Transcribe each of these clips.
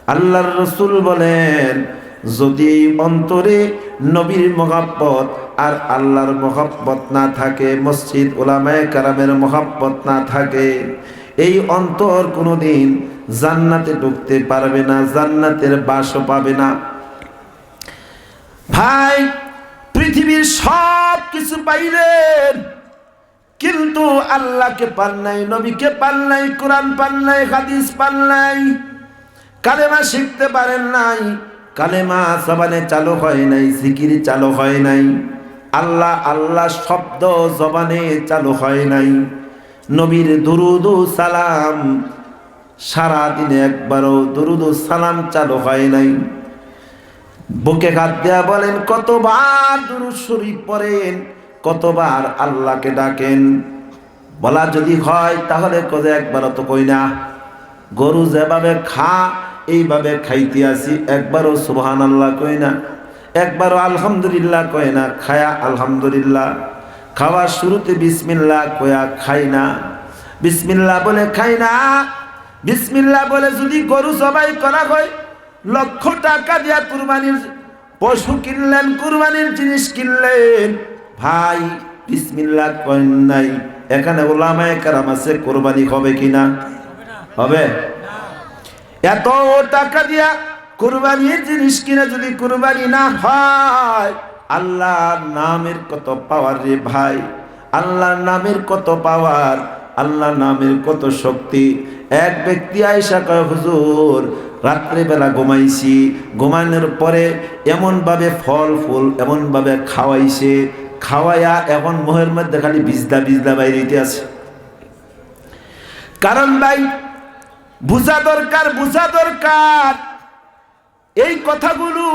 আল্লাহর রাসূল বলেন, যদি এই অন্তরে নবীর মহব্বত আর আল্লাহর মহব্বত না থাকে, মসজিদ উলামায়ে কেরামের মহব্বত না থাকে, এই অন্তর কোনোদিন জান্নাতে ঢুকতে পারবে না, জান্নাতের বাসও পাবে না। ভাই, পৃথিবীর সব কিছু পাইলেন, কিন্তু আল্লাহকে পান নাই, নবীকে পান নাই, কোরআন পান নাই, হাদিস পান নাই, কালেমা শিখতে পারেন নাই, কালেমা জবানে চালু হয় নাই, জিকির চালু হয় নাই, আল্লাহ আল্লাহ শব্দ জবানে চালু হয় নাই, নবীর দুরুদ ও সালাম সারাদিনে একবারও দুরুদ ও সালাম চালু হয় নাই। বুকে হাত দেয়া বলেন, কতবার দুরূদ শরীফ পড়েন, কতবার আল্লাহকে ডাকেন? বলা যদি হয় তাহলে কবে একবারও তো কই না। গরু যেভাবে খা এইভাবে খাইতে আসি, একবারও সুবহানাল্লাহ কই না, একবারও আলহামদুলিল্লাহ কয় না, খায়া আলহামদুলিল্লাহ। খাওয়ার শুরুতে বিসমিল্লাহ কয়া খাই না, বিসমিল্লাহ বলে খাই না। বিসমিল্লাহ বলে যদি গরু জবাই করা হয়, লক্ষ টাকা দিয়া কুরবানির পশু কিনলেন, কুরবানির জিনিস কিনলেন, ভাই বিসমিল্লাহ কয় নাই, এখানে উলামায়ে কেরাম আছে, কুরবানি হবে কিনা? হবে? এত টাকা দিয়া কুরবানির জিনিস কিনে যদি কুরবানি না হয়, আল্লাহর নামের কত পাওয়ার রে ভাই, আল্লাহর নামের কত পাওয়ার, আল্লাহর নামের কত শক্তি। এক ব্যক্তি আয়েশা কয়, হুজুর রাত্রেবেলা ঘুমাইছি, ঘুমানোর পরে এমনভাবে ফল ফুল এমনভাবে খাওয়াইছে, খাওয়াইয়া এখন মুহের মধ্যে খালি বিজদা বিজদা বাইরেতে আছে। কারণ ভাই বুঝা দরকার, বুঝা দরকার এই কথাগুলো।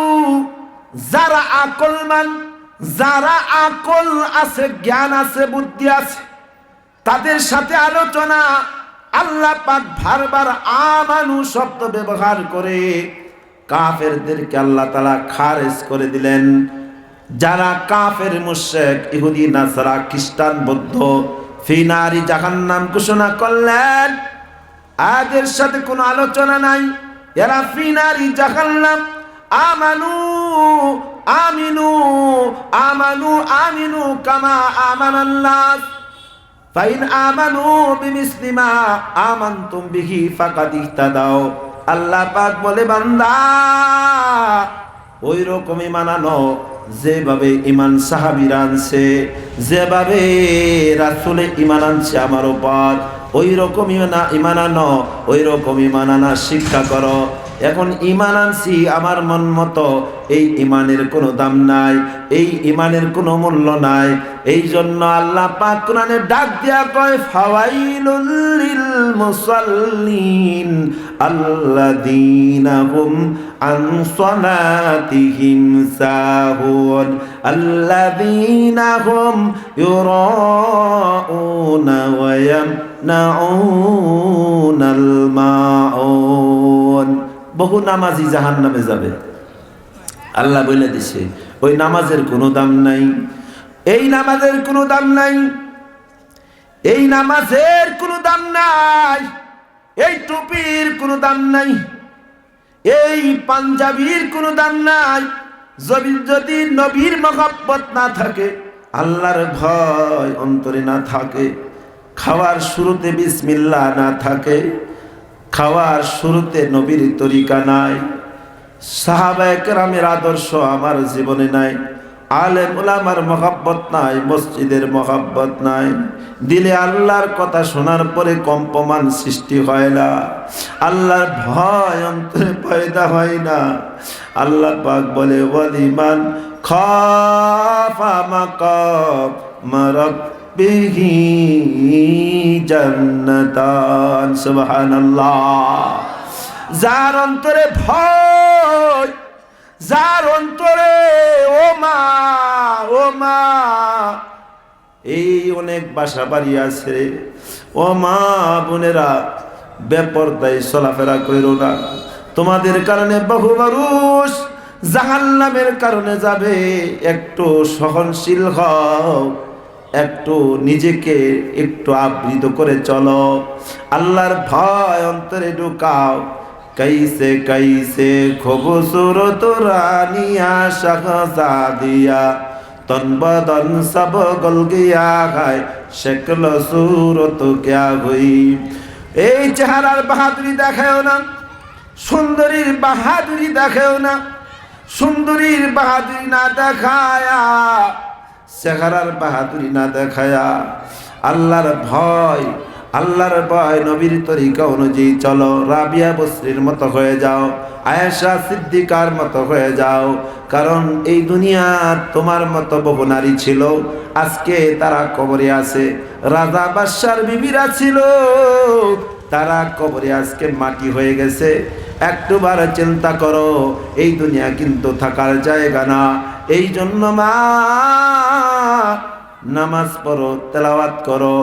যারা আকলমান, যারা আকল আছে, জ্ঞান আছে, বুদ্ধি আছে, তাদের সাথে আলোচনা। আল্লাহ পাক বারবার আমানু শব্দ ব্যবহার করে কাফেরদেরকে আল্লাহ তাআলা খারিজ করে দিলেন। যারা কাফের, মুশরিক, ইহুদি, নাসারা, খ্রিস্টান, বৌদ্ধ, ফি নারি জাহান্নাম ঘোষণা করলেন, আদের সাথে কোনো আলোচনা নাই, এরা ফি নারি জাহান্নাম। আমানু আমিনু, আমানু আমিনু কামা আমানান নাস, ফাইন আমানু বিমিসলি মা আমানতুম বিহি ফাকাদ ইহতাদাও। আল্লাহ পাক বলে, বান্দা ওই রকমই মানানো যেভাবে ইমান সাহাবীরা আনছে, যেভাবে রাসূলে ইমান আনছে আমার উপর, ওই রকমই ইমান আনো, ওই রকম ইমান আনা শিক্ষা করো। এখন ইমান আনছি আমার মন মতো, এই ইমানের কোনো দাম নাই, এই ইমানের কোনো মূল্য নাই। এই জন্য আল্লাহ পাক কোরআনে ডাক দিয়া কয়, ফাওয়াইলুল লিল মুসাল্লিন আল্লাযীনা হুম আন সালাতিহিম সাহুন আল্লাযীনা হুম ইউরাউনা ওয়া ইয়ামনাউনাল মাউন। বহু নামাজি জাহান্নামে যাবে, আল্লাহ বলে দিছে ওই নামাজের কোনো দাম নাই, এই নামাজের কোনো দাম নাই, এই নামাজের কোনো দাম নাই, এই টুপির কোনো দাম নাই, এই পাঞ্জাবির কোনো দাম নাই। যদি নবীর মহব্বত না থাকে, আল্লাহর ভয় অন্তরে না থাকে, খাওয়ার শুরুতে বিসমিল্লাহ না থাকে, খাওয়ার শুরুতে নবীর তরিকা নাই, সাহাবায়ে কেরামের আদর্শ আমার জীবনে নাই, আলেম উলামার মহব্বত নাই, মসজিদের মহব্বত নাই, দিলে আল্লাহর কথা শোনার পরে কম্পমান সৃষ্টি হয় না, আল্লাহর ভয় অন্তরে পয়দা হয় না। আল্লাহ পাক বলে, ওয়ালিমান খাফা মাকাম রাব্বিহি জান্নাতান। সুবহানাল্লাহ। যার অন্তরে ভয়, যার অন্তরে ও মা, ও মা, এই অনেক বাসা বাড়ি আছে, ও মা বোনেরা বেপরদায় চলাফেরা কইরো না, তোমাদের কারণে বহু মানুষ জাহান্নামের কারণে যাবে। একটু সহনশীল হও, একটু নিজেকে একটু আবৃত করে চলো, আল্লাহর ভয় অন্তরে ঢুকাও। कैसे कैसे खूबसूरत रानिया शहजादिया तन बदन सब गल गया है शक्ल सूरत क्या हुई। এই চেহারার বাহাদুরি দেখাও না, সুন্দরীর বাহাদুরি দেখাও না, সুন্দরীর বাহাদুরি না দেখায়া, চেহারার বাহাদুরি না দেখায়া আল্লাহর ভয়, আল্লাহর ভয় নবীর তরিকা অনুযায়ী চলো। রাবিয়া বসরির মতো হয়ে যাও, আয়েশা সিদ্দিকার মতো হয়ে যাও। কারণ এই দুনিয়া তোমার মতো বহু নারী ছিল, আজকে তারা কবরে আছে। রাজা বাদশার বিবিরা ছিল, তারা কবরে আজকে মাটি হয়ে গেছে। একটুবার চিন্তা করো, এই দুনিয়া কিন্তু থাকার জায়গা না। এই জন্য মা নামাজ পড়ো, তেলাওয়াত করো।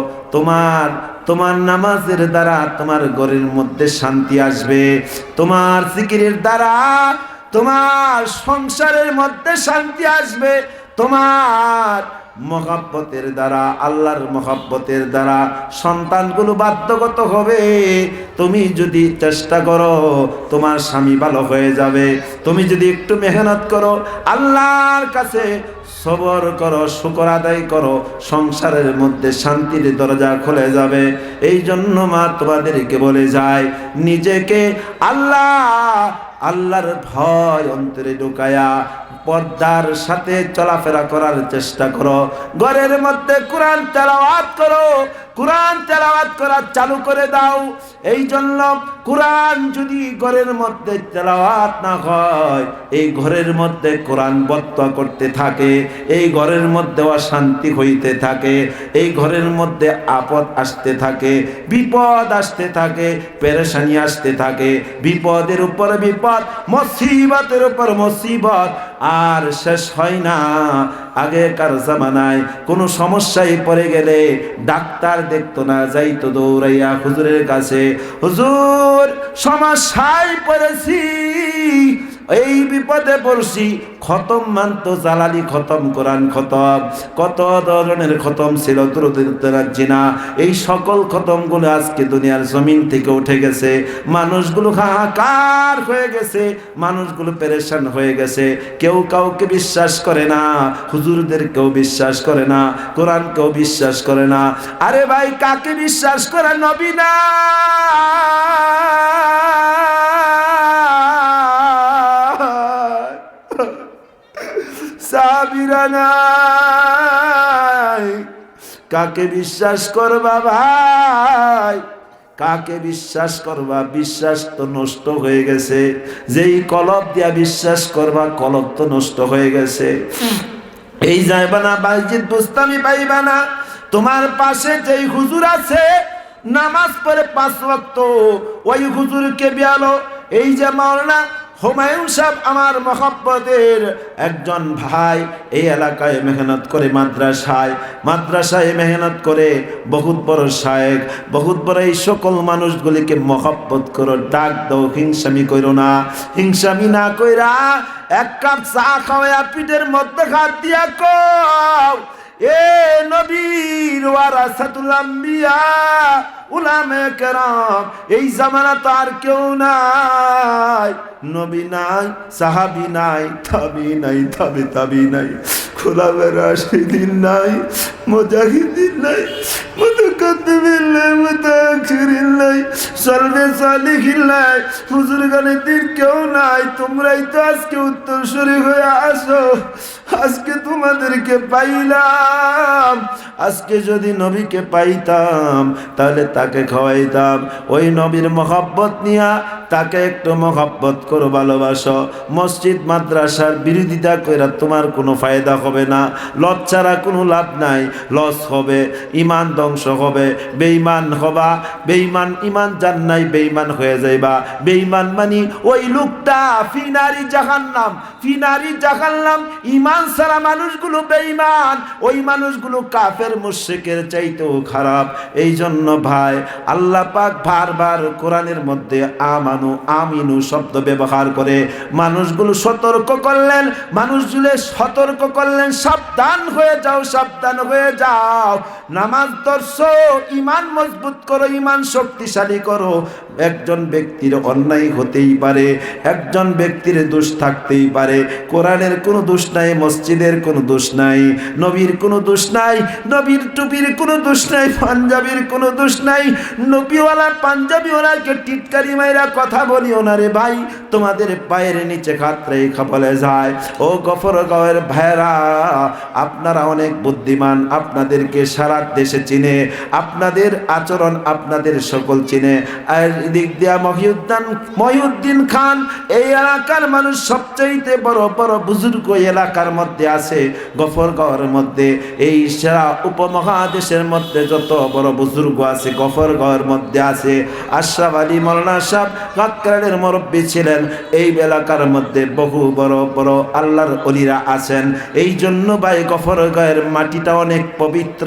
তোমার নামাজের দ্বারা তোমার ঘরের মধ্যে শান্তি আসবে, তোমার জিকিরের দ্বারা তোমার সংসারের মধ্যে শান্তি আসবে, তোমার মহব্বতের দ্বারা, আল্লাহর মহব্বতের দ্বারা সন্তানগুলো বাধ্যগত হবে। তুমি যদি চেষ্টা করো তোমার স্বামী ভালো হয়ে যাবে। তুমি যদি একটু মেহনত করো, আল্লাহর কাছে সবর করো, শুকর আদায় করো, সংসারের মধ্যে শান্তির দরজা খুলে যাবে। এই জন্য মা তোমাদেরকে বলে যায়, নিজেকে আল্লাহর ভয় অন্তরে ঢুকায়া পর্দার সাথে চলাফেরা করার চেষ্টা করো। ঘরের মধ্যে কোরআন তেলাওয়াত করো, কোরআন তেলাওয়াত করা চালু করে দাও। এই জন্য কোরআন যদি ঘরের মধ্যে তেলাওয়াত না হয়, এই ঘরের মধ্যে কোরআন বত্তা করতে থাকে, এই ঘরের মধ্যে অশান্তি হইতে থাকে, এই ঘরের মধ্যে আপদ আসতে থাকে, বিপদ আসতে থাকে, পেরেশানি আসতে থাকে, বিপদের উপর বিপদ, মুসিবতের উপর মুসিবত, আর শেষ হয় না। আগেকার জামানায় কোনো সমস্যায় পড়ে গেলে ডাক্তার দেখতো না, যাইতো দৌড়াইয়া হুজুরের কাছে, হুজুর সমস্যায় পড়েছি, এই বিপদে পড়ছি। খতম মানতো, জালালি খতম, কোরআন খতম, কত ধরনের খতম ছিল, জিনা, এই সকল খতমগুলো আজকে দুনিয়ার জমিন থেকে উঠে গেছে। মানুষগুলো হাহাকার হয়ে গেছে, মানুষগুলো পেরেশান হয়ে গেছে। কেউ কাউকে বিশ্বাস করে না, হুজুরদের কেউ বিশ্বাস করে না, কোরআন কেউ বিশ্বাস করে না। আরে ভাই, কাকে বিশ্বাস করে? নবী না, সাহাবীরা নাই। কাকে বিশ্বাস করবা ভাই? কাকে বিশ্বাস করবা? বিশ্বাস তো নষ্ট হয়ে গেছে। যেই কলব দিয়া বিশ্বাস করবা, কলব তো নষ্ট হয়ে গেছে। এই যাইবা না মসজিদ বুস্তামি পাইবা না। তোমার পাশে যেই হুজুর আছে নামাজ পড়ে 5 ওয়াক্ত, ওই হুজুরকে বিয়ালো। এই যে মাওলানা হুমায়ুন সাহেব আমার মহব্বতের একজন ভাই, এই এলাকায় মেহনত করে, মাদ্রাসায় মেহনত করে, বহুত বড় শায়েখ, বহুত বড়। এই সকল মানুষগুলিকে মহব্বত করো, ডাক দাও, হিংসামি করো না। হিংসামি না কইরা এক কাপ চা খাওয়া পিঠের মধ্যে হাত দিয়া কও, এ নবীর ওয়ারাসাতুল আম্বিয়া উলামে কেরাম, এই জামানা তো আর কেউ নাই। নবী নাই, সাহাবী নাই, তাবি নাই, তাবি নাই, খোলাফায়ে রাশিদিন নাই, মুজাহিদিন নাই, মুতাকাদ্দিমিন নাই, মুতাআখিরিন নাই, সালফে সালিহিন নাই, বুজুর্গানে দিন কেউ নাই। তোমরাই তো আজকে উত্তরসূরি হয়ে আসো। আজকে তোমাদেরকে পাইলাম। আজকে যদি নবীকে পাইতাম তাহলে তাকে খাওয়াইতাম। ওই নবীর মহব্বত নিয়া তাকে একটু মহব্বত করো, ভালোবাসো। মসজিদ মাদ্রাসার বিরোধিতা কইরা তোমার কোনো ফায়দা হবে না। লস ছাড়া কোনো লাভ নাই, লস হবে, ইমান ধ্বংস হবে, বেঈমান হবা। বেঈমান, ইমান জান নাই, বেঈমান হয়ে যাইবা। বেঈমান মানি ওই লোকটা ফিনারি জাহান্নাম, ফিনারি জাহান্নাম। ইমান ছাড়া মানুষগুলো বেঈমান, ওই মানুষগুলো কাফের মুশরিকের চাইতেও খারাপ। এই জন্য ভাই, আল্লাহ পাক বারবার কোরআনের মধ্যে আমানু আমিনু শব্দ ব্যবহার করে মানুষগুলো সতর্ক করলেন, মানুষগুলো সতর্ক করলেন, সাবধান হয়ে যাও, সাবধান হয়ে যাও। নামাজ ধরছো, ঈমান মজবুত করো, ঈমান শক্তিশালী করো। একজন ব্যক্তির অন্যায় হতেই পারে, একজন ব্যক্তির দোষ থাকতেই পারে। কোরআনের কোনো দোষ নাই, মসজিদের কোনো দোষ নাই, নবীর কোনো দোষ নাই, নবীর টুপির কোনো দোষ নাই, পাঞ্জাবির কোনো দোষ নাই। নবীওয়ালা পাঞ্জাবিওয়ালাকে টিটকারি মাইরা কথা বলিও না রে ভাই, তোমাদের পায়ের নিচে খাতরেই খাপলে যায়। ও গফরগাঁওয়ের ভাইরা, আপনারা অনেক বুদ্ধিমান, আপনাদেরকে সারা দেশে চিনে, আপনাদের আচরণ আপনাদের সকল চিনে। আর দিক দিয়া মহিউদ্দিন খান এই এলাকার মানুষ সবচাইতে বড় বড় বুজুর্গ এলাকার মধ্যে আছে, গফরগাঁওয়ের মধ্যে। এই সারা উপমহাদেশের মধ্যে যত বড় বুজুর্গ আছে গফরগাঁওয়ের মধ্যে আছে। আশরাফ আলী মৌলানা সাহেব কাকরানের মুরব্বী ছিলেন। এই এলাকার মধ্যে বহু বড় বড় আল্লাহর ওলিরা আছেন। এই জন্য ভাই গফরগাঁওয়ের মাটিটা অনেক পবিত্র।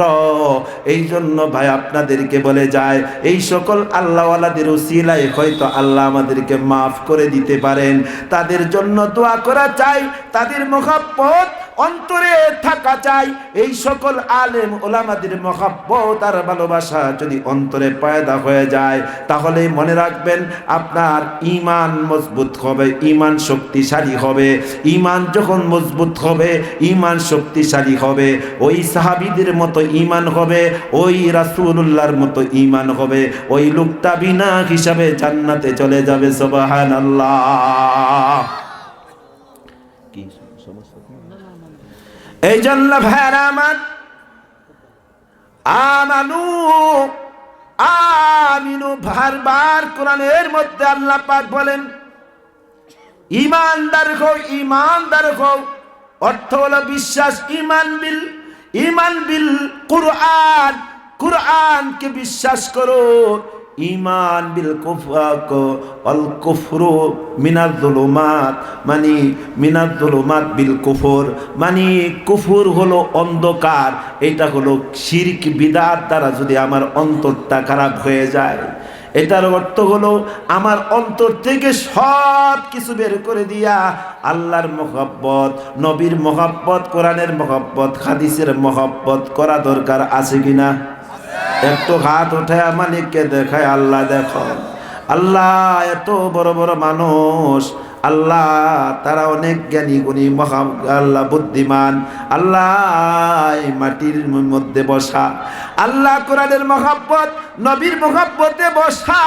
এই জন্য ভাই আপনাদেরকে বলে যায়, এই সকল আল্লাহওয়ালাদের উসিলায় হয়তো আল্লাহ আমাদেরকে মাফ করে দিতে পারেন। তাদের জন্য দোয়া করা চাই, তাদের মহব্বত অন্তরে থাকা চাই। এই সকল আলেম ওলামাদের মহব্বত আর ভালোবাসা যদি অন্তরে পয়দা হয়ে যায়, তাহলে মনে রাখবেন আপনার ঈমান মজবুত হবে, ঈমান শক্তিশালী হবে। ঈমান যখন মজবুত হবে, ঈমান শক্তিশালী হবে, ওই সাহাবীদের মতো ঈমান হবে, ওই রাসূলুল্লাহর মতো ঈমান হবে। ওই লোকটা বিনা হিসাবে জান্নাতে চলে যাবে। সুবহানাল্লাহ। কি সমস্যা? এই জন্য ভাইরা আমার, আমানু আমিনু বারবার কোরআনের মধ্যে আল্লাহ পাক বলেন ঈমানদার হও, ঈমানদার হও। অর্থ হলো বিশ্বাস। ঈমান বিল কুরআন, কুরআনকে বিশ্বাস করো। ঈমান বিল কুফর মিনাজ যুলুমাত, মানে মিনাজ যুলুমাত বিল কুফর, মানে কুফর হলো অন্ধকার। এটা হলো শিরক বিদআত দ্বারা যদি আমার অন্তরটা খারাপ হয়ে যায়। এটার অর্থ হলো আমার অন্তর থেকে সব কিছু বের করে দিয়া আল্লাহর মহব্বত, নবীর মহব্বত, কোরআনের মহব্বত, হাদিসের মহব্বত করা দরকার আছে কিনা? একটু হাত উঠায় মালিককে দেখায়, আল্লাহ দেখো, আল্লাহ এত বড় বড় মানুষ, আল্লাহ তারা অনেক জ্ঞানী গুণী, আল্লাহ বুদ্ধিমান, আল্লাহ এই মাটির মধ্যে বসা, আল্লাহ কোরআনের মহব্বত, নবীর মহব্বতে বসা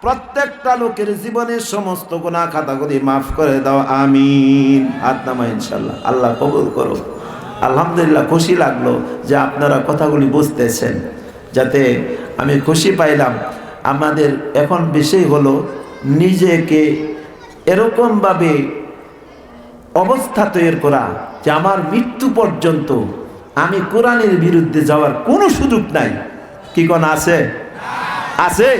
প্রত্যেকটা লোকের জীবনের সমস্ত গুনাহ খাতাগুলি মাফ করে দাও, আমিন। হাত নামা ইনশাল্লাহ, আল্লাহ কবুল করো। আলহামদুলিল্লাহ, খুশি লাগলো যে আপনারা কথাগুলি বুঝতেছেন, যাতে আমি খুশি পাইলাম। আমাদের এখন বিষয় হলো নিজেকে এরকমভাবে অবস্থা তৈরি করা যে আমার মৃত্যু পর্যন্ত আমি কোরআনের বিরুদ্ধে যাওয়ার কোনো সুযোগ নাই। কি কোন আছে? আছে?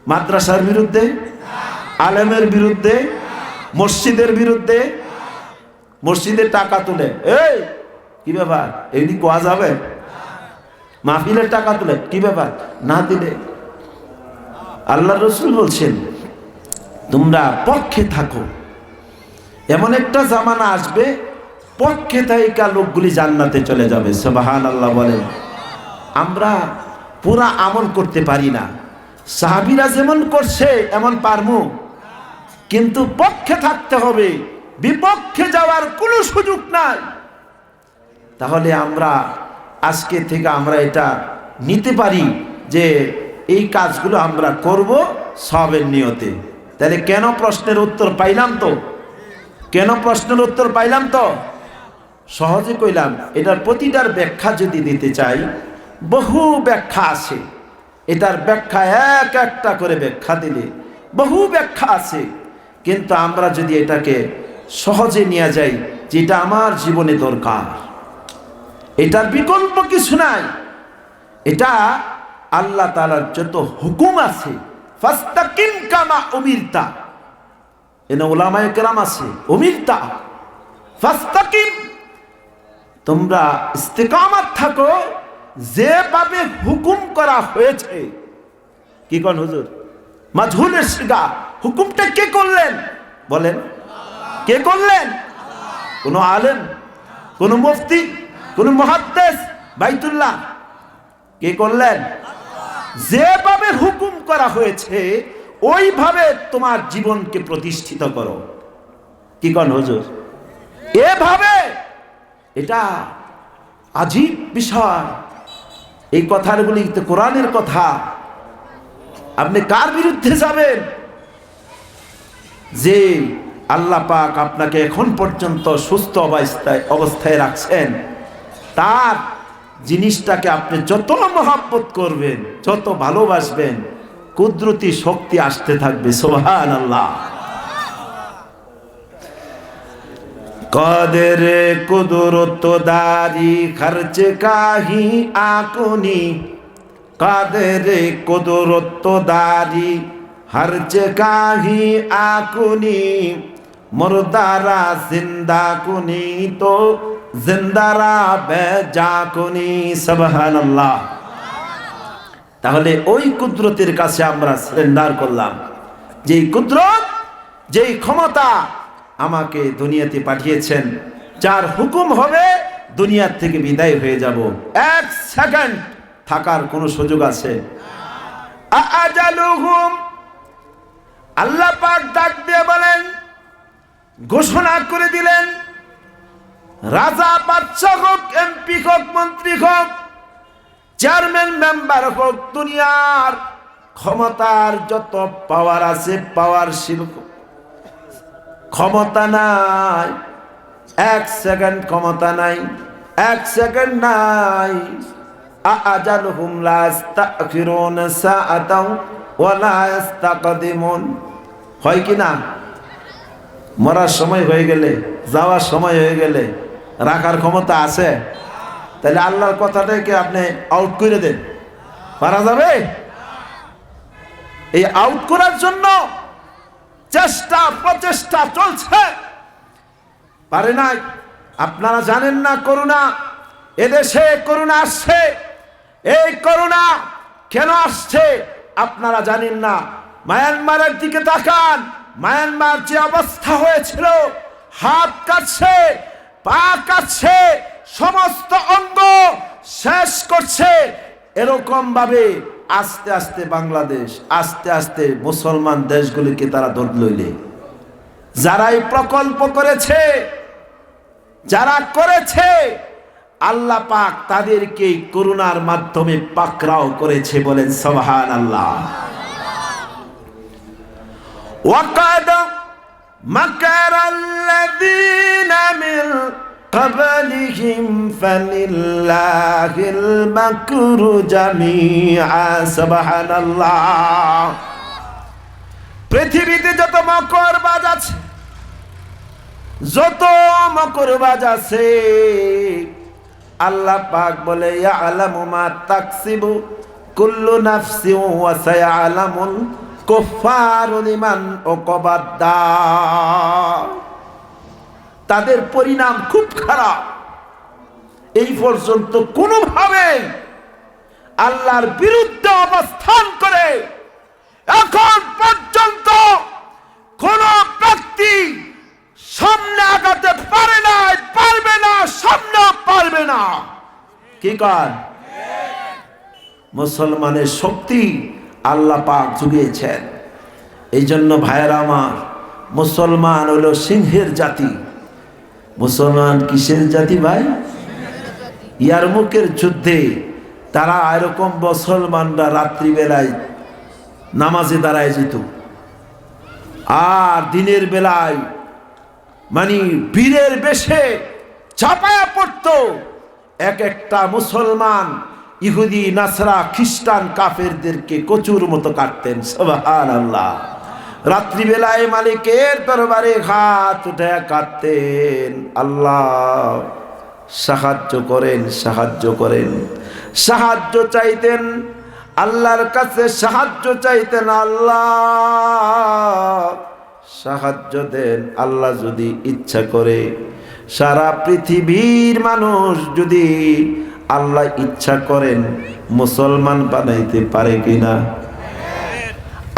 মাদ্রাসার বিরুদ্ধে, আলেমের বিরুদ্ধে, মসজিদের বিরুদ্ধে, মসজিদের টাকা তুলে এই কি ব্যাপার, এইদিক কোয়া যাবে? মাহফিলের টাকা তুলে কি ব্যাপার, না দিলে? আল্লাহ রসুল বলছেন তোমরা পক্ষে থাকো, এমন একটা জামানা আসবে পক্ষে থাকা লোকগুলি জান্নাতে চলে যাবে। সুবহানাল্লাহ বলেন। আমরা পুরা আমল করতে পারি না, সাহাবীরা যেমন করছে এমন পারমু, কিন্তু পক্ষে থাকতে হবে, বিপক্ষে যাওয়ার কোনো সুযোগ নাই। তাহলে আমরা আজকে থেকে আমরা এটা নিতে পারি যে এই কাজগুলো আমরা করব সবের নিয়তে। তাহলে কেন প্রশ্নের উত্তর পাইলাম তো, কেন প্রশ্নের উত্তর পাইলাম তো সহজে কইলাম। এটার প্রতিটার ব্যাখ্যা যদি দিতে চাই, বহু ব্যাখ্যা আছে। এটার ব্যাখ্যা এক একটা করে ব্যাখ্যা দিলে বহু ব্যাখ্যা আছে, কিন্তু আমরা যদি এটাকে সহজে নিয়ে যাই, যেটা আমার জীবনে দরকার, এটার বিকল্প কিছু নাই। এটা আল্লাহ তাআলার যত হুকুম আছে, ফাস্তাকিম কামা উমিরতা, এনে উলামায়ে কেরাম আছে, উমিরতা ফাস্তাকিম, তোমরা ইস্তিকামাত থাকো যেভাবে হুকুম করা হয়েছে। কি কোন হুজুর? মাজহুলের সিগা, হুকুমটা কে করলেন বলেন? কে করলেন? কোন আলেম, কোন মুফতি, কোন মুহাদ্দিস, বাইতুল্লাহ কে করলেন? যেভাবে হুকুম করা হয়েছে ওইভাবে তোমার জীবনকে প্রতিষ্ঠিত করো। কি কন হুজুর? এভাবে, এটা আজীব বিষয়। এই কথাগুলি তো কোরআনের কথা। আপনি কার বিরুদ্ধে যাবেন? যে আল্লাহ পাক আপনাকে এখন পর্যন্ত সুস্থ অবস্থায় রাখছেন, তার জিনিসটাকে আপনি যত মহব্বত করবেন, যত ভালোবাসবেন, কুদরতি শক্তি আসতে থাকবে। সুবহানাল্লাহ। কাদের কুদরত দারি খরচ কাহি আকুনি, কাদের কুদরত দারি হরচ কাহি আকুনি, মুর্দারা জিন্দা কুনি তো জিন্দারা বেজা কুনি। সুবহানাল্লাহ। তাহলে ওই কুদরতের কাছে আমরা সারেন্ডার করলাম, যেই কুদরত, যেই ক্ষমতা আমাকে দুনিয়াতে পাঠিয়েছেন, যার হুকুম হবে দুনিয়ার থেকে বিদায় হয়ে যাব। এক সেকেন্ড থাকার কোন সুযোগ আছে? আজালুহুম, আল্লাহ পাক ডাক দিয়ে বলেন, ঘোষণা করে দিলেন, রাজা বাদশাহ হোক, এমপি হোক, মন্ত্রী হোক, চেয়ারম্যান মেম্বার হোক, দুনিয়ার ক্ষমতার যত পাওয়ার আছে, পাওয়ারশীল ক্ষমতা নাই, এক সেকেন্ড ক্ষমতা নাই, এক সেকেন্ড নাই। আজালুহুম লা ইস্তাখিরুনা সাআতাও ওয়া লা ইস্তাকদিমুন। হয় কি না? মরার সময় হয়ে গেলে, যাওয়ার সময় হয়ে গেলে রাখার ক্ষমতা আছে? তাহলে আল্লাহর কথাটাকে আপনি আউট করে দেন, পারা যাবে? এই আউট করার জন্য চেষ্টা প্রচেষ্টা চলছে, পারে নাই। আপনারা জানেন না করোনা, এদেশে করোনা আসছে। এই করোনা কেন আসছে আপনারা জানেন না। মায়ানমারের দিকে তাকান, মায়ানমার যে অবস্থা হয়েছিল, হাত কাটছে, পা কাটছে, সমস্ত অঙ্গ শেষ করছে। এরকম ভাবে আস্তে আস্তে বাংলাদেশ, আস্তে আস্তে মুসলমান দেশগুলিকে তারা ধরে লইলে, যারা এই প্রকল্প করেছে, যারা করেছে, আল্লাহ পাক তাদেরকে করুণার মাধ্যমে পাকড়াও করেছে। বলেন সুবহানাল্লাহ। ওয়াকাদ মাকারাল্লাযীনা মিন ক্বাবলিহিম ফালিল্লাহিল মাকরু জামিআ। সুবহানাল্লাহ। পৃথিবীতে যত মকরবাজ আছে, যত মকরবাজ আছে, আল্লাহ পাক বলে, ইয়ালামু মা তাকসিবু কুল্লু নাফসিন ওয়া সায়ালামুল কুফফারু লিমান উকবাদ্দার। তাদের পরিণাম খুব খারাপ। এই পর্যন্ত কোনোভাবে আল্লাহর বিরুদ্ধে অবস্থান করে এখন পর্যন্ত কোন ব্যক্তি সামনে আগাতে পারে না, পারবে না, সামনে পারবে না। কি কারণ? মুসলমানের শক্তি আল্লাহ পাক জুগিয়েছেন। এই জন্য ভাইয়েরা আমার, মুসলমান হলো সিংহের জাতি। মুসলমান কিসের জাতি ভাই? ইয়ারমুকের যুদ্ধে তারা এরকম মুসলমানরা রাত্রিবেলায় নামাজে দাঁড়ায় যেত, আর দিনের বেলায় মানে বীরের বেশে চাপায়া পড়ত। এক একটা মুসলমান ইহুদি, নাসরা, খ্রিস্টান, কাফেরদেরকে কচুর মতো কাটতেন। সুবহানাল্লাহ। রাত্রিবেলায় মালিকের দরবারে হাত উঠে কাঁদতেন, আল্লাহ সাহায্য করেন, সাহায্য করেন, সাহায্য চাইতেন, আল্লাহর কাছে সাহায্য চাইতেন, আল্লাহ সাহায্য দেন। আল্লাহ যদি ইচ্ছা করে সারা পৃথিবীর মানুষ যদি আল্লাহ ইচ্ছা করেন মুসলমান বানাইতে পারে কিনা?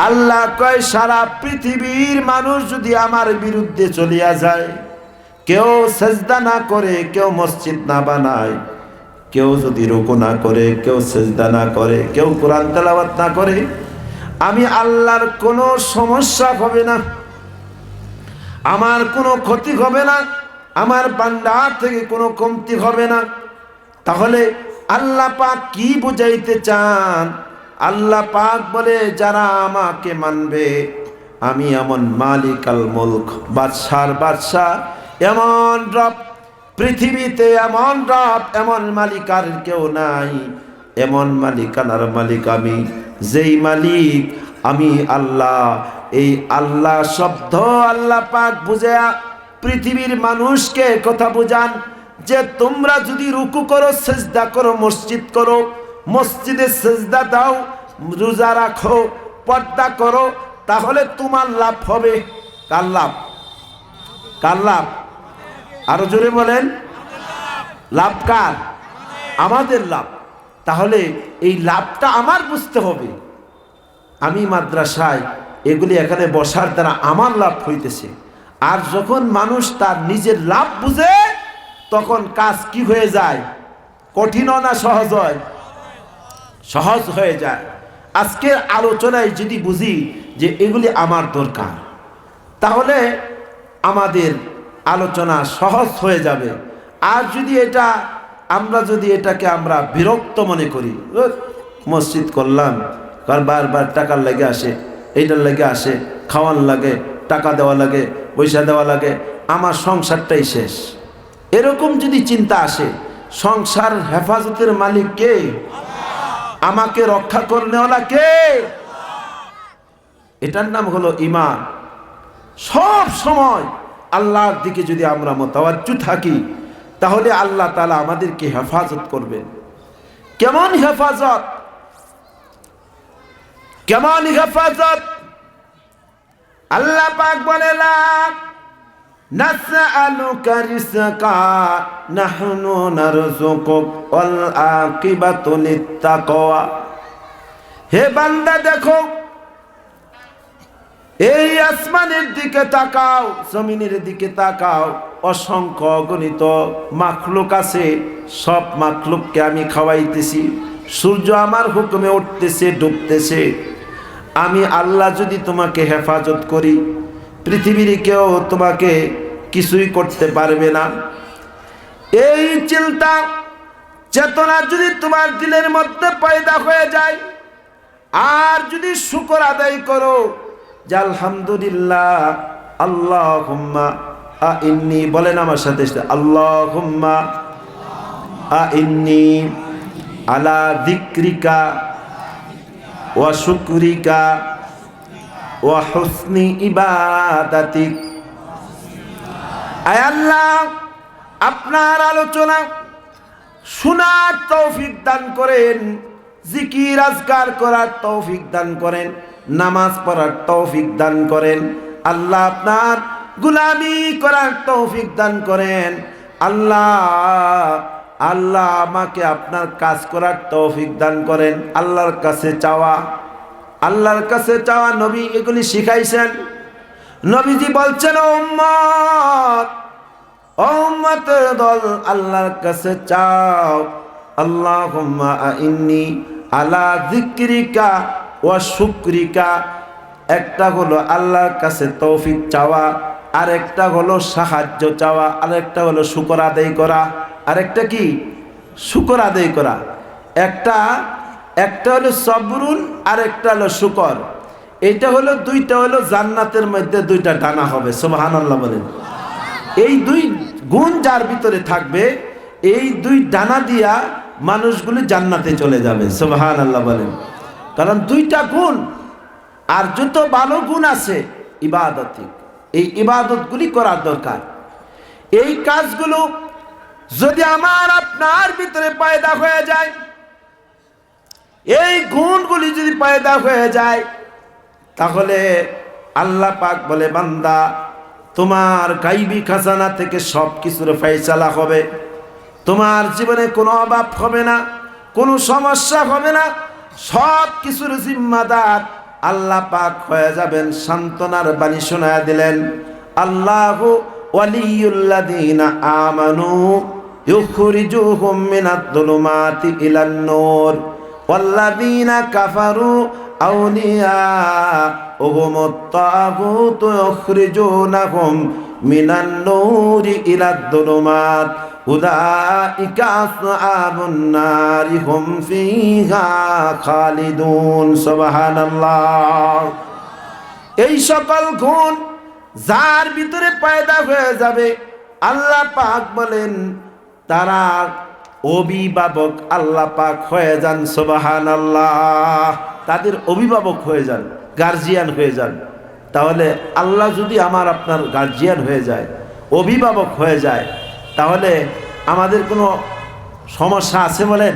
আল্লাহ কয়, সারা পৃথিবীর মানুষ যদি আমার বিরুদ্ধে চলিয়া যায়, কেউ সেজদা না করে, কেউ মসজিদ না বানায়, কেউ যদি রুকু না করে, কেউ সিজদা না করে, কেউ কোরআন তেলাওয়াত না করে, আমি আল্লাহর কোনো সমস্যা হবে না, আমার কোনো ক্ষতি হবে না, আমার বান্দার থেকে কোনো কমতি হবে না। তাহলে আল্লাহ পাক কি বুঝাইতে চান? আল্লাহ পাক বলে যারা আমাকে মানবে, আমি এমন মালিক আল মুলক, বাদশার বাদশাহ, এমন রব পৃথিবীতে, এমন রব, এমন মালিক আর কেউ নাই, এমন মালিকানার মালিক আমি, যেই মালিক আমি আল্লাহ। এই আল্লাহ শব্দ আল্লাহ পাক বুঝে পৃথিবীর মানুষকে কথা বুঝান যে তোমরা যদি রুকু করো, সিজদা করো, মসজিদ করো, মসজিদে সিজদা দাও, রোজা রাখো, পর্দা করো, তাহলে তোমার লাভ হবে। কার লাভ? কার লাভ? আরো জোরে বলেন, লাভ কার? আমাদের লাভ। তাহলে এই লাভটা আমার বুঝতে হবে। আমি মাদ্রাসায় এগুলি এখানে বসার দ্বারা আমার লাভ হইতেছে। আর যখন মানুষ তার নিজের লাভ বুঝে, তখন কাজ কি হয়ে যায়? কঠিন না সহজ হয়? সহজ হয়ে যায়। আজকের আলোচনায় যদি বুঝি যে এগুলি আমার দরকার, তাহলে আমাদের আলোচনা সহজ হয়ে যাবে। আর যদি এটাকে আমরা বিরক্ত মনে করি, মসজিদ করলাম, কারণ বারবার টাকার লেগে আসে, এইটার লেগে আসে, খাওয়ান লাগে, টাকা দেওয়া লাগে, পয়সা দেওয়া লাগে, আমার সংসারটাই শেষ, এরকম যদি চিন্তা আসে, সংসার হেফাজতের মালিক কে? আমাকে রক্ষা করনেওয়ালা কে? এটার নাম হলো ঈমান। সব সময় আল্লাহর দিকে যদি আমরা মুতাওয়াজ্জু থাকি, তাহলে আল্লাহ তাআলা আমাদেরকে হেফাজত করবেন। কেমন হেফাজত? কেমন হেফাজত? আল্লাহ পাক বলে লা নাসআলুকা রিজকা নাহনু নারযুকুক ওয়াল আকিবাতু লিত্তাকওয়া। হে বান্দা দেখো, এই আসমানের দিকে তাকাও, জমিনের দিকে তাকাও, অসংখ্য অগণিত মাখলুক আছে, সব মাখলুককে আমি খাওয়াইতেছি, সূর্য আমার হুকুমে উঠতেছে, ডুবতেছে। আমি আল্লাহ যদি তোমাকে হেফাজত করি, পৃথিবীর কেউ তোমাকে কিছুই করতে পারবে না। এই চিন্তা চেতনা যদি তোমার দিলের মধ্যে পয়দা হয়ে যায়, আর যদি শুকর আদায় করো যে আলহামদুলিল্লাহ, আল্লাহুম্মা আইন্নি, বলেন আমার সাথে, আল্লাহুম্মা আইন্নি আলা যিকরিকা ওয়া শুকরিকা ওয়া হুসনি ইবাদাতিক। আয় আল্লাহ, আপনার আলোচনা শোনার তৌফিক দান করেন, জিকির আজকার করার তৌফিক দান করেন, নামাজ পড়ার তৌফিক দান করেন। আল্লাহ আপনার গোলামি করার তৌফিক দান করেন। আল্লাহ আল্লাহ আমাকে আপনার কাজ করার তৌফিক দান করেন। আল্লাহর কাছে চাওয়া, আল্লাহর কাছে চাওয়া নবী এগুলি শিখাইছেন। নবীজি বলছেন, উম্মতের দল আল্লাহর কাছে চাও, আল্লাহুম্মা আইন্নি আলা যিকরিকা ওয়া শুকরিকা। একটা হলো আল্লাহর কাছে তৌফিক চাওয়া, আর একটা হলো সাহায্য চাওয়া, আর একটা হলো শুকর আদায় করা। আর একটা কি? শুকর আদায় করা। একটা হলো সবরুন, আর একটা হলো শুকর। এইটা হলো দুইটা হলো জান্নাতের মধ্যে দুইটা ডানা হবে। সুবহানাল্লাহ বলেন। এই দুই গুণ যার ভিতরে থাকবে, এই দুই ডানা দিয়া মানুষগুলি জান্নাতে চলে যাবে। সুবহানাল্লাহ বলেন। কারণ দুইটা গুণ, আর যত ভালো গুণ আছে ইবাদতি, এই ইবাদতগুলি করার দরকার। এই কাজগুলো যদি আমার আপনার ভিতরে পয়দা হয়ে যায়, এই গুণগুলি যদি পয়দা হয়ে যায়, তাহলে আল্লাহ পাক বলে, বান্দা তোমার গায়বী খাজানা থেকে সব কিছুর ফয়সালা হবে, তোমার জীবনে কোনো অভাব হবে না, কোনো সমস্যা হবে না, সব কিছুর জিম্মাদার আল্লাহ পাক হয়ে যাবেন। সান্ত্বনার বাণী শোনায়া দিলেন, আল্লাহু ওয়ালিয়ুল্লাযীনা আমানু يخرجوهم من الظلمات إلى النور والذين كفروا أولياؤهم الطاغوت يخرجونهم من النور إلى الظلمات أولئك أصحاب النار هم فيها خالدون سبحان الله এই সকল গুণ যার ভিতরে পয়দা হয়ে যাবে আল্লাহ পাক বলেন তারা অভিভাবক আল্লাহ পাক হয়ে যান সুবহানাল্লাহ তাদের অভিভাবক হয়ে যান গার্জিয়ান হয়ে যান তাহলে আল্লাহ যদি আমার আপনার গার্জিয়ান হয়ে যায় অভিভাবক হয়ে যায় তাহলে আমাদের কোনো সমস্যা আছে বলেন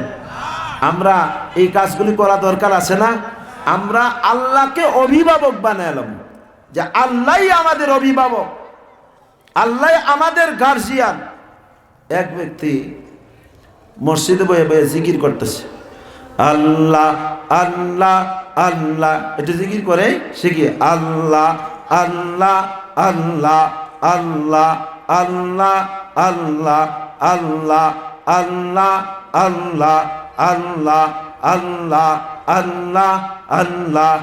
আমরা এই কাজগুলি করা দরকার আছে না আমরা আল্লাহকে অভিভাবক বানালাম যে আল্লাহই আমাদের অভিভাবক আল্লাহ আমাদের গার্জিয়ান এক ব্যক্তি মসজিদে বসে বসে জিকির করতেছে আল্লাহ আল্লাহ আল্লাহ এটা জিকির করে সে কি আল্লাহ আল্লাহ আল্লাহ আল্লাহ আল্লাহ আল্লাহ আল্লাহ আল্লাহ আল্লাহ আল্লাহ আল্লাহ আল্লাহ আল্লাহ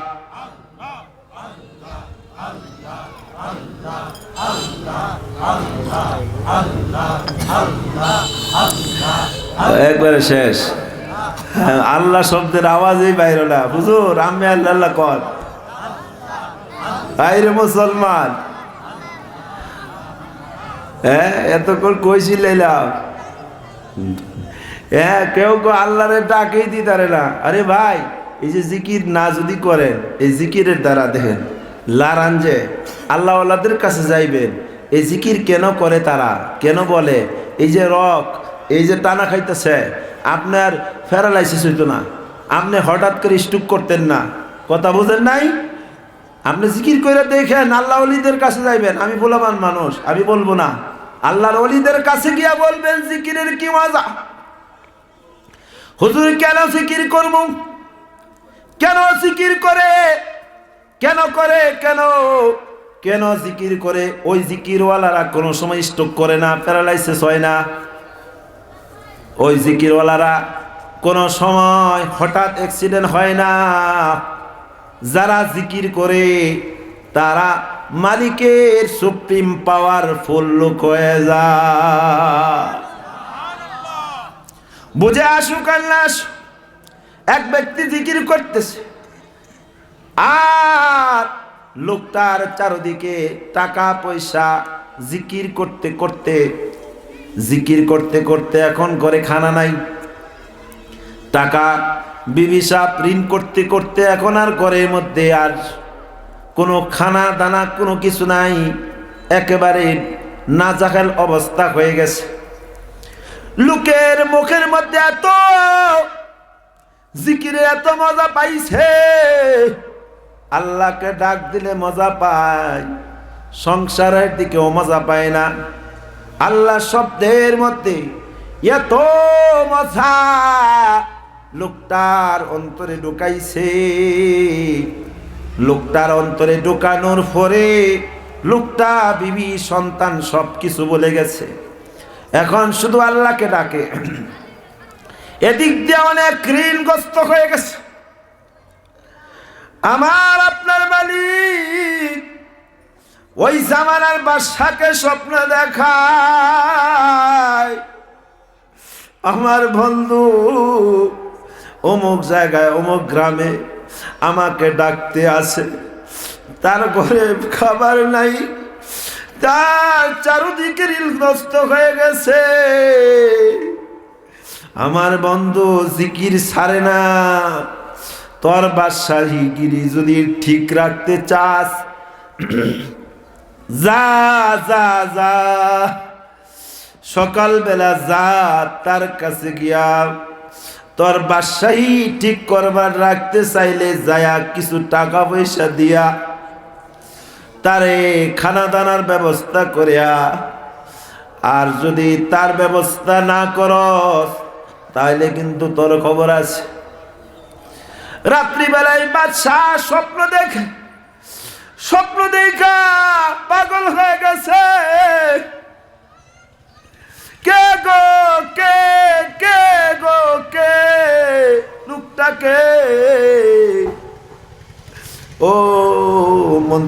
একবারে শেষ আল্লাহ শব্দের আওয়াজই বাইরে না হুজুর আমি আল্লাহ আল্লাহ কর আইরে মুসলমান এতক্ষণ কইছিলাম কেউ আল্লাহরে ডাকেই দিতারে না আরে ভাই এই যে জিকির না যদি করেন এই জিকিরের দ্বারা দেখেন লারান যে আল্লাহ আল্লাহদের কাছে যাইবেন এই জিকির কেন করে তারা কেন বলে এই যে রক এই যে টানা খাইতেছে আপনার প্যারালাইসিস হইতো না আপনি হঠাৎ করে স্ট্রোক করতেন না কথা বুঝেন নাই আপনি জিকির করে দেখেন আল্লাহ ওলিদের কাছে যাইবেন আমি বলবান মানুষ আমি বলবো না আল্লাহর ওলিদের কাছে গিয়া বলবেন জিকিরের কি মজা হুজুর কেন জিকির করব কেন জিকির করে কেন করে কেন কেন জিকির করে ওই জিকিরওয়ালারা কোনো সময় স্ট্রোক করে না প্যারালাইসিস হয় না ওই জিকিরওয়ালারা কোনো সময় হঠাৎ অ্যাক্সিডেন্ট হয় না যারা জিকির করে তারা মালিকের সুপ্রিম পাওয়ারফুল লোক হয়ে যায় বুঝে আসুক আল্লাহ এক ব্যক্তি জিকির করতেছে আর লোকটার চারদিকে টাকা পয়সা জিকির করতে করতে এখন ঘরে খানা নাই টাকা বিবিসা প্রিন্ট করতে করতে এখন আর ঘরের মধ্যে আর কোনো খানা দানা কোনো কিছু নাই একেবারে নাজাহাল অবস্থা হয়ে গেছে লোকের মুখের মধ্যে এত জিকিরে এত মজা পাইছে আল্লাহকে ডাক দিলে মজা পায় সংসারের দিকেও মজা পায় না আল্লাহ শব্দের মধ্যে এত মজা লোকটার অন্তরে ঢুকাইছে লোকটার অন্তরে ঢুকানোর পরে লোকটা বিবি সন্তান সব কিছু বলে গেছে এখন শুধু আল্লাহকে ডাকে এদিক দিয়ে অনেক ঋণগ্রস্ত হয়ে গেছে আমার আপনার মালিক ওই জামানার বাদশাকে স্বপ্ন দেখায় আমার বন্ধু অমুক জায়গায় অমুক গ্রামে আমাকে ডাকতে আসে তার ঘরে খাবার নাই তার চারদিকে ঋণগ্রস্ত হয়ে গেছে আমার বন্ধু জিকির ছাড়ে না তোর বাদশাহীগিরি যদি ঠিক রাখতে চাস যা যা যা সকালবেলা যা তার কাছে গিয়া তোর বাদশাহী ঠিক করবার রাখতে চাইলে যায়া কিছু টাকা পয়সা দিয়া তারে খানা দানার ব্যবস্থা করিয়া আর যদি তার ব্যবস্থা না করস তাহলে কিন্তু তোর খবর আছে রাত্রিবেলায় বাদশাহ স্বপ্ন দেখা পাগল হয়ে গেছে কে গো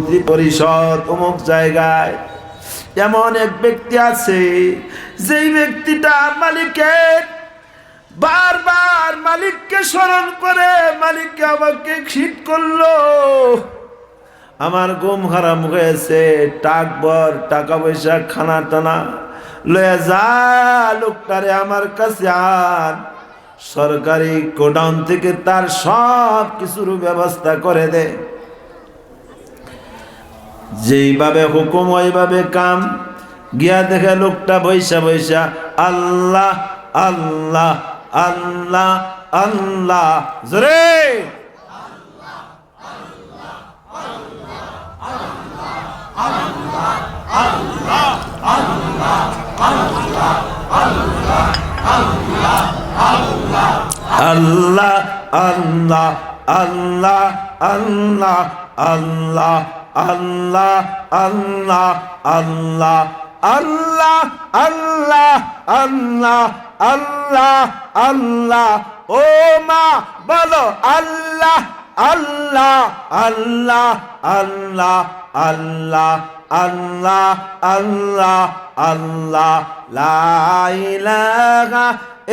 মন্ত্রী পরিষদ অমুক জায়গায়। এমন এক ব্যক্তি আছে যেই ব্যক্তিটা মালিকের বারবার মালিককে স্মরণ করে, মালিককে আমাকে খিট করলো, আমার ঘুম হারাম হয়েছে, টাকবর টাকা পয়সা খানা টানা লয়ে যা, লোকটারে আমার কাছে আন, সরকারি গোডাউন থেকে তার সব কিছুর ব্যবস্থা করে দে। যেইভাবে হুকুম ওইভাবে কাম। গিয়া দেখে লোকটা বৈশা বৈশা আল্লাহ আল্লাহ আল্লাহ আল্লাহ জোরে আল্লাহ আল্লাহ আল্লাহ আল্লাহ আল্লাহ আল্লাহ আল্লাহ আল্লাহ আল্লাহ আল্লাহ আল্লাহ আল্লাহ আল্লাহ। ও মা বলো আল্লাহ আল্লাহ আল্লাহ আল্লাহ আল্লাহ আল্লাহ আল্লাহ আল্লাহ লা ইলাহা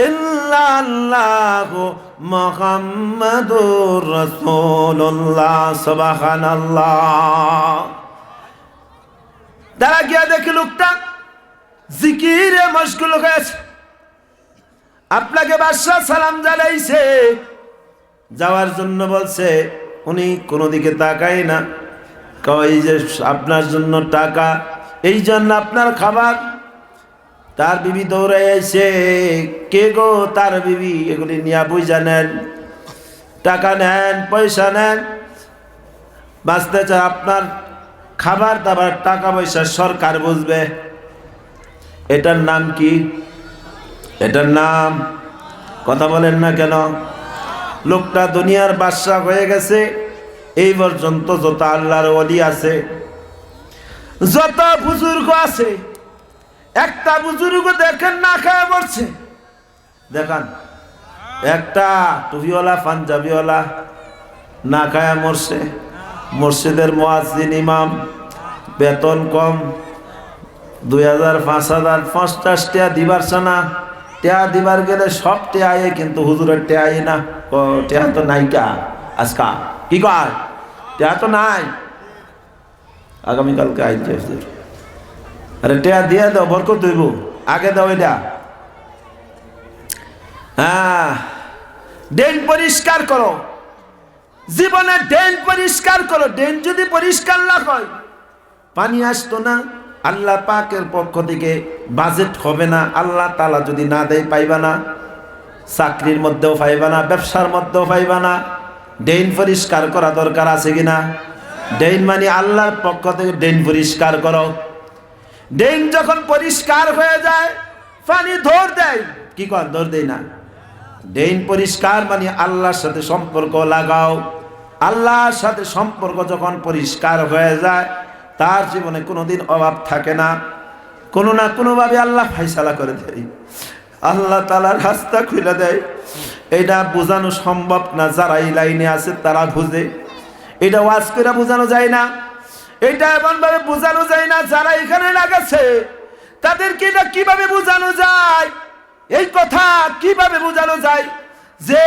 ইল্লাল্লাহু মুহাম্মাদুর রাসূলুল্লাহ সুবহানাল্লাহ। তারা গিয়া দেখে লোকটা জিকিরে মশগুল হয়েছে। আপনাকে বাদশাহ সালাম জানাইছে, যাওয়ার জন্য বলছে, উনি কোনো দিকে তাকায় না। কই যে আপনার জন্য টাকা, এই জন্য আপনার খাবার। তার বিবি দৌড়ে এসে, কে গো? তার বিবি। এগুলি নিয়ে বুঝা নেন, টাকা নেন, পয়সা নেন, বাঁচতে চায়। আপনার খাবার দাবার টাকা পয়সা সরকার বুঝবে। এটার নাম কি? এটার নাম কথা বলেন না কেন? লোকটা দুনিয়ার বাদশা হয়ে গেছে। এই পর্যন্ত যত আল্লাহর ওলি আছে, যত বুজুর্গ আছে, একটা বুজুর্গ দেখেন না খায় মরছে। দেখান একটা টুপিওয়ালা পাঞ্জাবিওয়ালা না খায় মরছে। মসজিদের মুয়াজ্জিন ইমাম, বেতন কম, 2000 5000 50 টাকা দিবার সানা। টেয়া দিবার গেলে সব টেয়ায়, কিন্তু হুজুরের টেয়াই না। ও টেয়া তো নাই কা আজকা, কি কয়? টেয়া তো নাই, আগামীকালকে আইছে হুজুর। আরে টেয়া দিয়ে দাও, বরকত হইব, আগে দাও এটা। হ্যাঁ, ড্রেন পরিষ্কার করো, জীবনে ড্রেন পরিষ্কার করো। ড্রেন যদি পরিষ্কার না হয়, পানি আসতো না। আল্লাহ পাকের পক্ষ থেকে বাজেট হবে না। আল্লাহ তাআলা যদি না দেয় পাইবা না, চাকরির মধ্যেও পাইবা না, ব্যবসার মধ্যেও পাইবা না। ড্রেন পরিষ্কার করা দরকার আছে কিনা? ড্রেন মানে আল্লাহর পক্ষ থেকে ড্রেন পরিষ্কার করো। ড্রেন যখন পরিষ্কার হয়ে যায়, পানি ধর দেয়, কি কর? ধর দেয় না। ড্রেন পরিষ্কার মানে আল্লাহর সাথে সম্পর্ক লাগাও। আল্লাহর সাথে সম্পর্ক যখন পরিষ্কার হয়ে যায়, তার জীবনে কোনোদিন অভাব থাকে না। কোনো না কোনোভাবে আল্লাহ ফায়সালা করে দেয়, আল্লাহ তাআলা রাস্তা খুলে দেয়। এটা বোঝানো সম্ভব না। যারা এই লাইনে আছে তারা বুঝে। এটা ওয়াজ করে বোঝানো যায় না, এটা এমনভাবে বোঝানো যায় না। যারা এখানে লাগাচ্ছে তাদেরকে এটা কিভাবে বোঝানো যায়? এই কথা কিভাবে বোঝানো যায় যে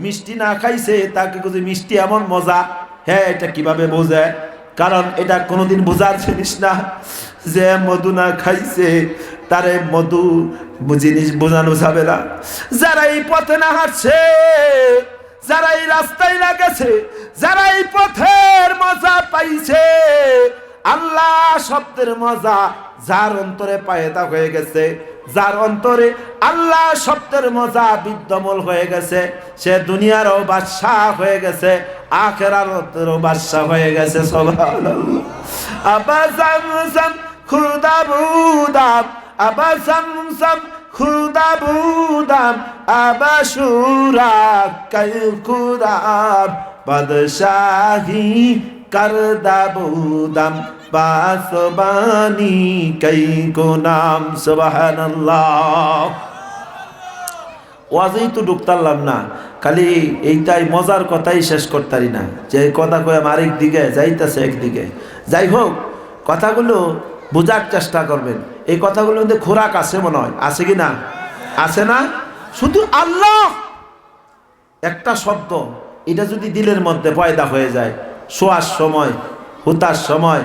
মিষ্টি না খাইছে তাকে যদি মিষ্টি এমন মজা, হ্যাঁ, এটা কিভাবে বোঝায়? কারণ এটা কোনোদিন বোঝার জিনিস না। যে মধু না খাইছে তারে মধু জিনিস বোঝানো যাবে না। যারা এই পথে না হাঁটছে, যারা এই রাস্তায় লাগাছে, যারা এই পথের মজা পাইছে, আল্লাহ শব্দের মজা যার অন্তরে পায়দা হয়ে গেছে, যার অন্তরে আল্লাহ শব্দের মজা বিদ্যমল হয়ে গেছে, সে দুনিয়ারও বাদশাহ হয়ে গেছে, আখিরাতেরও বাদশাহ হয়ে গেছে। সুবহানাল্লাহ। আবা জামজাম খুদা বুদাম, আবা জামজাম খুদা বুদাম, আবা শুরা কাই খুদাম, বাদশাহী করদা বুদাম, বাসবানি কই কো নাম। সুবহানাল্লাহ। ওয়াজেই তো ঢুকতারলাম না, খালি এইটাই মজার কথাই শেষ করতারি না, যে কথা কয়ে আরেক দিকে যাইতেছে একদিকে। যাই হোক, কথাগুলো বোঝার চেষ্টা করবেন। এই কথাগুলোর মধ্যে খোরাক আছে মনে হয়, আছে কি না? আছে না? শুধু আল্লাহ একটা শব্দ, এটা যদি দিলের মধ্যে পয়দা হয়ে যায়, শোয়ার সময়, হুতার সময়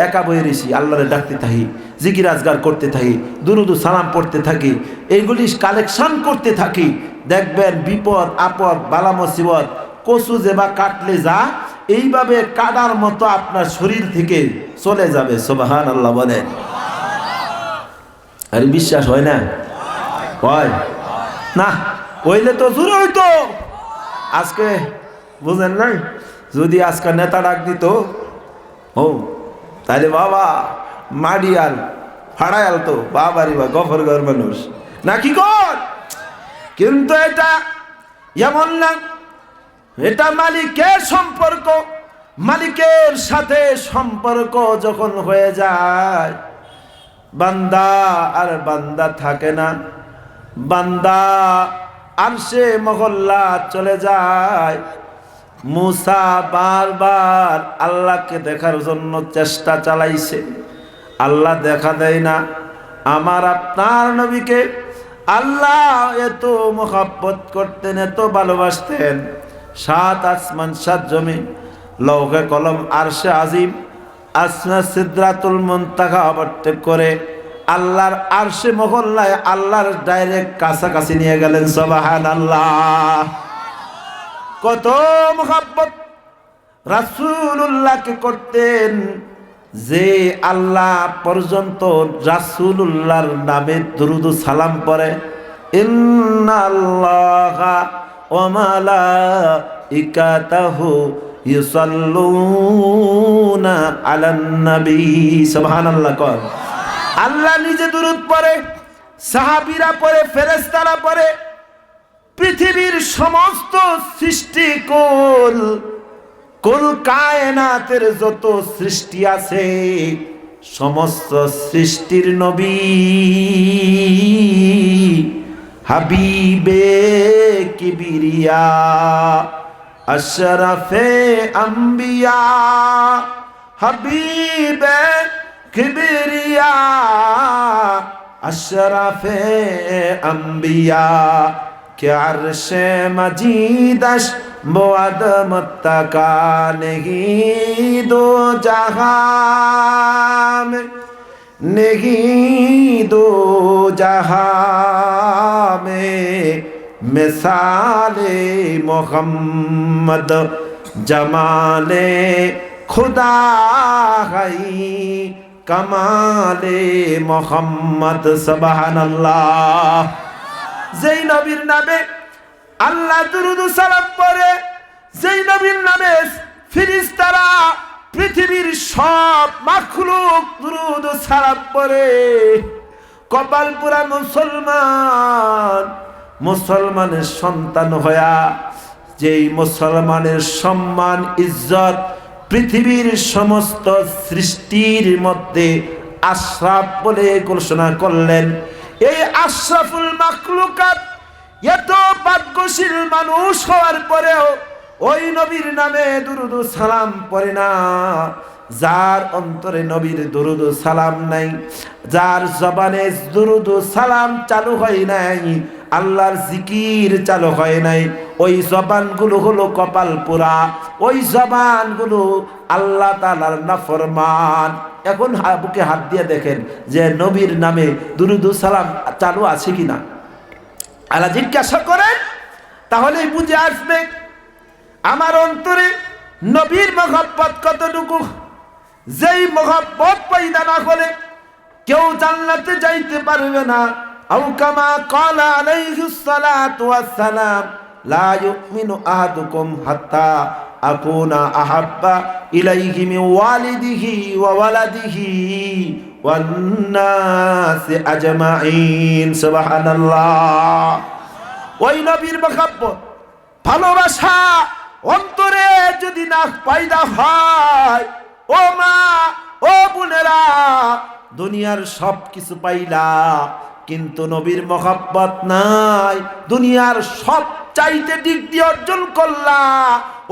একা বয়ে রেছি আল্লাহরে ডাকতে থাকি, জিকির আজগার করতে থাকি, দুরুদ সালাম পড়তে থাকি, এইগুলি কালেকশন করতে থাকি, দেখবেন বিপদ আপদ বালা মুসিবত কচু যেবা কাটলে যা, এইভাবে কাটার মতো আপনার শরীর থেকে চলে যাবে। সুবহানাল্লাহ বলে। আরে বিশ্বাস হয় না? হয় না? হইলে তো শুরু হইতো। আজকে বুঝেন নাই, যদি আজকে নেতা ডাক দিত, ও তাহলে বাবা মাডিয়াল ফাড়ায়াল তো বাবারি বা গফরগর মানুষ নাকি কর। কিন্তু এটা এমন না, এটা মালিকের সম্পর্ক। মালিকের সাথে সম্পর্ক যখন হয়ে যায়, বান্দা আর বান্দা থাকে না, বান্দা আরশে মহল্লা চলে যায়। মুসা বারবার আল্লাহকে দেখার জন্য চেষ্টা চালাইছে, আল্লাহ দেখা দেয় না। আমার আপনার নবীকে আল্লাহ এত মোহাব্বত করতেন, এত ভালোবাসতেন, 7 আসমান 7 জমিন, লৌহে কলম আরশে আজিম, আসনা সিদরাতুল মুনতাহা অবর্তেক করে আল্লাহর আরশে মহল্লায় আল্লাহর ডাইরেক্ট কাছাকাছি নিয়ে গেলেন। সুবহানাল্লাহ। কত মোহাব্বত রাসূলুল্লাহকে করতেন, যে আল্লাহ পর্যন্ত রাসূলুল্লাহর নামে দুরুদ সালাম পড়ে। ইন্নাল্লাহা ওয়া মালাইকাতাহু ইউসাল্লুনা আলান নবী। সুবহানাল্লাহ কর। আল্লাহ নিজে দুরুদ পড়ে, সাহাবীরা পড়ে, ফেরেশতারা পড়ে, পৃথিবীর সমস্ত সৃষ্টি কুল কায়নাতের যত সৃষ্টি আছে, সমস্ত সৃষ্টির নবী হাবিবে কিবরিয়া আশরাফে আম্বিয়া, হাবিবে কিবরিয়া আশরাফে আম্বিয়া কে আরশে মজিদশ মুআদ মুত্তাকা नहीं दो जहां में, नहीं दो जहां में मिसाले मोहम्मद जमाले खुदा है कमाले मोहम्मद। सुबहानाल्लाह। যেই নবীর নামে আল্লাহ দুরুদ সালাম পড়ে, যেই নবীর নামে ফেরেশতারা পৃথিবীর সব মাখলুক দুরুদ সালাম পড়ে, কপাল পুরা মুসলমান, মুসলমানের সন্তান হয়া যেই মুসলমানের সম্মান ইজ্জত পৃথিবীর সমস্ত সৃষ্টির মধ্যে আশরাফ বলে ঘোষণা করলেন। এই আশরাফুল মাখলুকাত এত ভাগ্যশীল মানুষ হওয়ার পরেও ওই নবীর নামে দুরুদ সালাম পড়ে না। যার অন্তরে নবীর দুরুদ সালাম নাই, যার জবানে দুরুদ সালাম চালু হয় নাই, আল্লাহর জিকির চালু হয় নাই, ওই জবানগুলো হলো কপাল পোড়া, ওই জবানগুলো আল্লাহ তাআলার নাফরমান। এখন বুকে হাত দিয়ে দেখেন যে নবীর নামে দুরুদ সালাম চালু আছে কিনা। আল্লাহ জিজ্ঞাসা করেন, তাহলেই বুঝে আসবে আমার অন্তরে নবীর মহব্বত কতটুকু। যেই মহব্বত পয়দা না করে কেউ জান্নাতে যাইতে পারবে না। আও কামা ক্বালা আলাইহিস সালাতু ওয়াস সালাম, লা ইউমিনু আহাদুকুম হাত্তা আকুনা আহাব্বা ইলাইহি মিন ওয়ালিদিহি ওয়া ওয়ালাদিহি ওয়ান নাসি আজমাইন। সুবহানাল্লাহ। ওই নবীর মহব্বত ভালোবাসা অন্তরে যদি না পয়দা হয়, ও মা ও বোনেরা, দুনিয়ার সব কিছু পাইলা, কিন্তু নবীর মহব্বত নাই। দুনিয়ার সব চাইতে ডিগ্রি অর্জন করলা,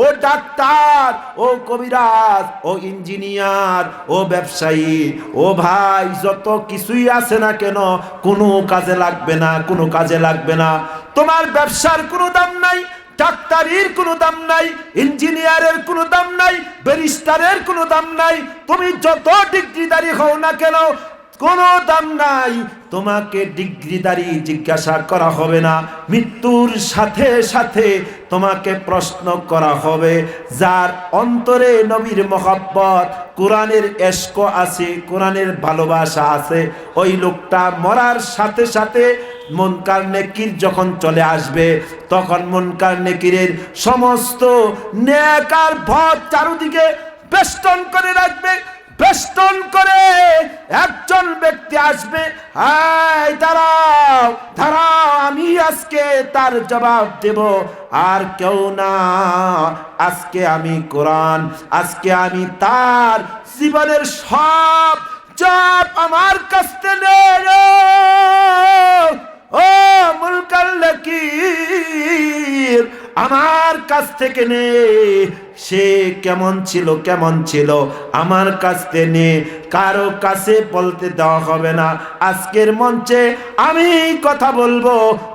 ও ডাক্তার, ও কবিরাজ, ও ইঞ্জিনিয়ার, ও ব্যবসায়ী, ও ভাই, যত কিছুই আছে না কেন, কোনো কাজে লাগবে না, কোনো কাজে লাগবে না। তোমার ব্যবসার কোনো দাম নাই, ডাক্তারের কোনো দাম নাই, ইঞ্জিনিয়ারের কোনো দাম নাই, ব্যারিস্টারের কোনো দাম নাই। তুমি যত ডিগ্রিধারী হও না কেন, কোনো দাম নাই। তোমাকে ডিগ্রিধারী জিজ্ঞাসা করা হবে না, মৃত্যুর সাথে সাথে তোমাকে প্রশ্ন করা হবে। যার অন্তরে নবীর মহব্বত, কোরআনের ইশক আছে, কোরআনের ভালোবাসা আছে, ওই লোকটা মরার সাথে সাথে মুনকার নেকির যখন চলে আসবে, তখন মুনকার নেকিরের সমস্ত নেকার ভর চারদিকে বেষ্টন করে রাখবে। বেষ্টন করে একজন ব্যক্তি আসবে, হাই দাঁড়াও দাঁড়াও, আমি আজকে তার জবাব দেব। আর কেউ না, আজকে আমি কোরআন, আজকে আমি তার জীবনের সব জব আমার কাছ থেকে ও মুনকার নাকির, আমার কাছ থেকে নে। সে কেমন ছিল, কেমন ছিল, আমার কাছ থেকে নে, কারো কাছে বলতে দেওয়া হবে না। আজকের মঞ্চে আমি কথা বলবো,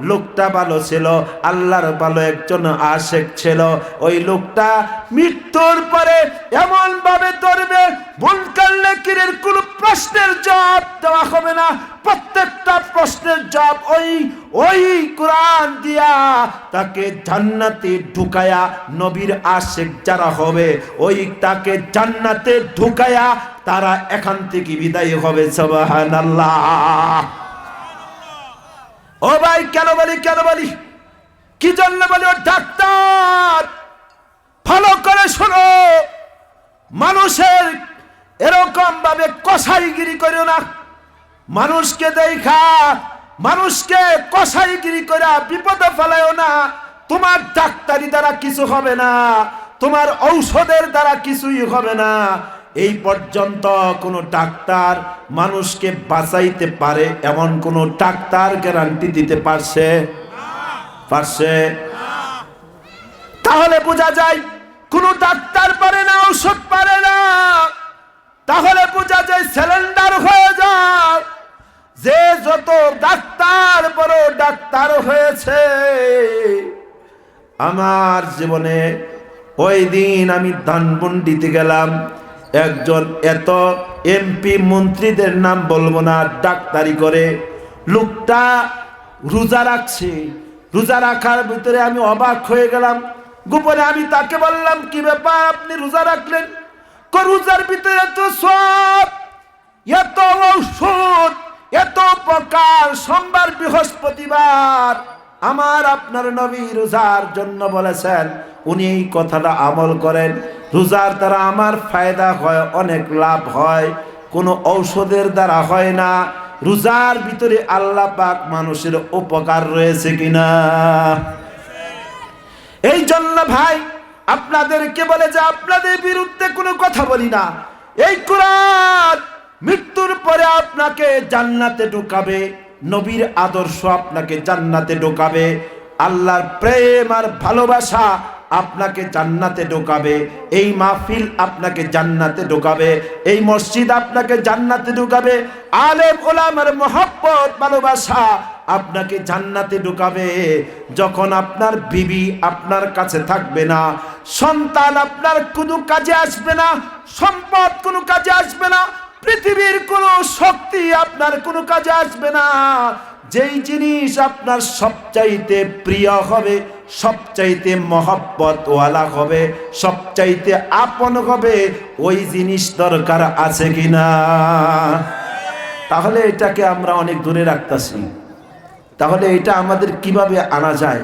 লোকটা ভালো ছিল, আল্লাহর ভালো একজন আশেক ছিল। ওই লোকটা মৃত্যুর পরে এমন ভাবে ধরবে, মুনকার নাকিরের কোনো প্রশ্নের জবাব দেওয়া হবে না। প্রত্যেকটা প্রশ্নের জবাব ওই কোরআন দিয়া তাকে জান্নাতে ঢুকায়া, নবীর আশেক যারা হবে ওই তাকে জান্নাতে ঢুকায়া তারা এখান থেকে বিদায় হবে। সুবহানাল্লাহ। ও ভাই, কেন বলি, কেন বলি, কি জন্য বলি? ও ডাক্তার, ভালো করে শোনো, মানুষের এরকম ভাবে কসাইগিরি করো না। মানুষকে দেখা, মানুষকে কসাইগিরি করে বিপদে ফেলায়ও না। তোমার ডাক্তারি দ্বারা কিছু হবে না, তোমার ঔষধের দ্বারা কিছুই হবে না। এই পর্যন্ত কোনো ডাক্তার মানুষকে বাঁচাইতে পারে এমন কোনো ডাক্তার গ্যারান্টি দিতে পারছে? পারছে? তাহলে বোঝা যায় কোনো ডাক্তার পারে না, ঔষধ পারে না। তাহলে বোঝা যায় সিলিন্ডার হয়ে যায়। যে যত ডাক্তার বড় ডাক্তার হয়েছে, আমার জীবনে ওই দিন আমি ধানমন্ডিতে গেলাম, একজন এত এমপি মন্ত্রীদের নাম বলবো না, ডাক্তারি করে, লোকটা রোজা রাখছে। রোজা রাখার ভিতরে আমি অবাক হয়ে গেলাম। গোপনে আমি তাকে বললাম, কি ব্যাপার, আপনি রোজা রাখলেন? রোজার ভিতরে এত সব, এত ঔষধ, এত প্রকার, সোমবার বৃহস্পতিবার আমার আপনার নবী রোজার জন্য বলেছেন। উনি এই কথাটা আমল করেন। রোজার দ্বারা আমার ফায়দা হয়, অনেক লাভ হয়, কোনো ঔষধের দ্বারা হয় না। রোজার ভিতরে আল্লাহ পাক মানুষের উপকার রয়েছে কিনা? এই জন্য ভাই আপনাদেরকে বলে যে আপনাদের বিরুদ্ধে কোনো কথা বলি না। এই কোরআন মৃত্যুর পরে আপনাকে জান্নাতে ঢোকাবে, নবীর আদর্শ আপনাকে জান্নাতে ঢোকাবে, আল্লাহর প্রেম আর ভালোবাসা আপনাকে জান্নাতে ঢোকাবে, এই মাহফিল আপনাকে জান্নাতে ঢোকাবে, এই মসজিদ আপনাকে জান্নাতে ঢোকাবে, আলেম ওলামার মহব্বত ভালোবাসা আপনাকে জান্নাতে ঢোকাবে। যখন আপনার বিবি আপনার কাছে থাকবে না, সন্তান আপনার কোনো কাজে আসবে না, সম্পদ কোনো কাজে আসবে না, পৃথিবীর কোনো শক্তি আপনার কোনো কাজে আসবে না। যেই জিনিস আপনার সবচাইতে প্রিয় হবে, সবচাইতে মহব্বত ওয়ালা হবে, সবচাইতে আপন হবে, ওই জিনিস দরকার আছে কিনা? তাহলে এটাকে আমরা অনেক দূরে রাখতেছি। তাহলে এটা আমাদের কিভাবে আনা যায়?